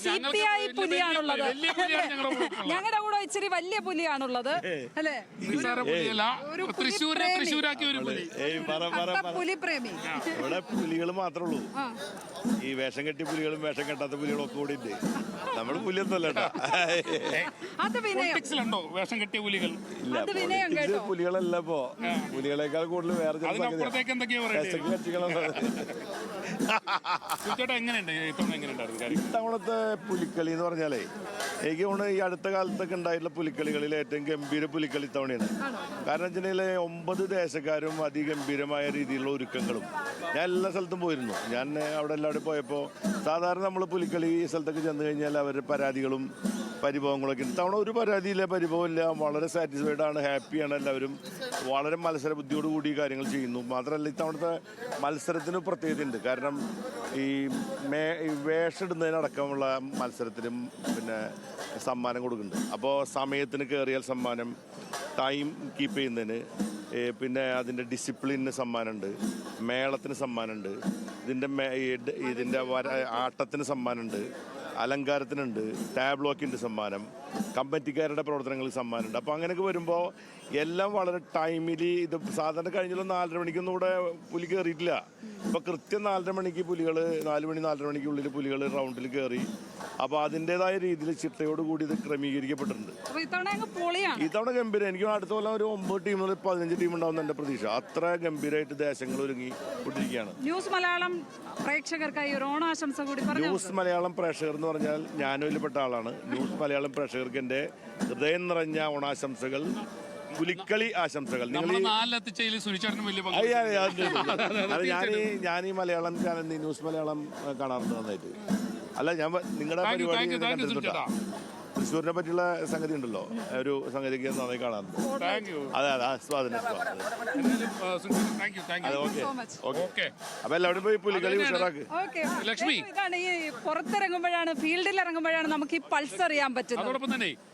CPI പുലിയാണുള്ളത്. ഞങ്ങളുടെ കൂടെ ഇച്ചിരി വലിയ പുലിയാണുള്ളത് അല്ലേ? പുലി പ്രേമി. ഇവിടെ പുലികൾ മാത്രമേ ഉള്ളൂ. ഈ വേഷം കെട്ടിയ പുലികളും വേഷം കെട്ടാത്ത പുലികളും ഒക്കെ കൂടി ഉണ്ട്. നമ്മള് പുലിയൊന്നുമല്ല വേഷം കെട്ടിയ പുലികൾ. പുലികളല്ല ഇപ്പോ. പുലികളെക്കാൾ കൂടുതൽ വേറെ ഇത്തവണത്തെ പുലിക്കളി എന്ന് പറഞ്ഞാലേ എനിക്ക് തോന്നുന്നു ഈ അടുത്ത കാലത്തൊക്കെ ഉണ്ടായിട്ടുള്ള പുലിക്കളികളിൽ ഏറ്റവും ഗംഭീര പുലിക്കളി ഇത്തവണയാണ്. കാരണം വെച്ചിട്ടുണ്ടെങ്കിൽ 9 ദേശക്കാരും അതിഗംഭീരമായ രീതിയിലുള്ള ഒരുക്കങ്ങളും. ഞാൻ എല്ലാ സ്ഥലത്തും പോയിരുന്നു. ഞാൻ അവിടെ എല്ലാവരും പോയപ്പോൾ സാധാരണ നമ്മൾ പുലിക്കളി ഈ സ്ഥലത്തൊക്കെ ചെന്ന് കഴിഞ്ഞാൽ അവരുടെ പരാതികളും പരിഭവങ്ങളൊക്കെ ഉണ്ട്. ഇത്തവണ ഒരു പരാതിയില്ല, പരിഭവമില്ല. വളരെ സാറ്റിസ്ഫൈഡ് ആണ്, ഹാപ്പിയാണ് എല്ലാവരും. വളരെ മത്സര ബുദ്ധിയോടുകൂടി കാര്യങ്ങൾ ചെയ്യുന്നു. മാത്രമല്ല ഇത്തവണത്തെ മത്സരത്തിന് പ്രത്യേകതയുണ്ട്. കാരണം ഈ വേഷമിടുന്നതിനടക്കമുള്ള മത്സരത്തിനും പിന്നെ സമ്മാനം കൊടുക്കുന്നുണ്ട്. അപ്പോൾ സമയത്തിന് കയറിയാൽ സമ്മാനം, ടൈം കീപ്പ് ചെയ്യുന്നതിന്, പിന്നെ അതിൻ്റെ ഡിസിപ്ലിന് സമ്മാനമുണ്ട്, മേളത്തിന് സമ്മാനമുണ്ട്, ഇതിൻ്റെ ആട്ടത്തിന് സമ്മാനമുണ്ട്, അലങ്കാരത്തിനുണ്ട്, ടാബ്ലോക്കിൻ്റെ സമ്മാനം, കമ്മിറ്റിക്കാരുടെ പ്രവർത്തനങ്ങൾക്ക് സമ്മാനമുണ്ട്. അപ്പോൾ അങ്ങനെയൊക്കെ വരുമ്പോൾ എല്ലാം വളരെ ടൈമിലി. ഇത് സാധാരണ കഴിഞ്ഞുള്ള 4:30 മണിക്കൊന്നും ഇവിടെ പുലി കയറിയിട്ടില്ല. ഇപ്പോൾ കൃത്യം 4:30 മണിക്ക് പുലികൾ 4 മണി 4:30 മണിക്കുള്ളിൽ പുലികൾ റൗണ്ടിൽ കയറി. അപ്പോൾ അതിൻ്റെതായ രീതിയിൽ ചിട്ടയോടുകൂടി ഇത് ക്രമീകരിക്കപ്പെട്ടിട്ടുണ്ട്. ഇത്തവണ ഗംഭീരം. എനിക്ക് അടുത്ത കൊല്ലം ഒരു 9 ടീം 15 ടീം ഉണ്ടാവുന്ന എൻ്റെ പ്രതീക്ഷ. അത്ര ഗംഭീരമായിട്ട് ദേശങ്ങൾ ഒരുങ്ങി കൊണ്ടിരിക്കുകയാണ്. ന്യൂസ് മലയാളം പ്രേക്ഷകർക്കായി ഒരു ഓണാശംസ കൂടി പറഞ്ഞു. ന്യൂസ് മലയാളം പ്രേക്ഷകർ എന്ന് പറഞ്ഞാൽ ഞാനും പെട്ട ആളാണ്. ന്യൂസ് മലയാളം പ്രേക്ഷകർക്ക് എൻ്റെ ഹൃദയം നിറഞ്ഞ ഓണാശംസകൾ, പുലിക്കളി ആശംസകൾ. ഞാൻ ഈ മലയാളം ചാനൽ ന്യൂസ് മലയാളം കാണാറുണ്ട് നന്നായിട്ട്. അല്ല, ഞാൻ നിങ്ങളുടെ പരിപാടി കണ്ടിരുന്നുണ്ടോ? തൃശ്ശൂരിനെ പറ്റിയുള്ള സംഗതി ഉണ്ടല്ലോ, ഒരു സംഗതിക്ക് നന്നായി കാണാറുണ്ട്. അതെ അതെ, ആസ്വാദനം. അപ്പൊ എല്ലാവരും പോയി പുലികളി ഉഷാറാക്ക്. ലക്ഷ്മി, ഇതാണ് ഈ പുറത്തിറങ്ങുമ്പോഴാണ്, ഫീൽഡിൽ ഇറങ്ങുമ്പോഴാണ് നമുക്ക് ഈ പൾസ് അറിയാൻ പറ്റുന്നത്.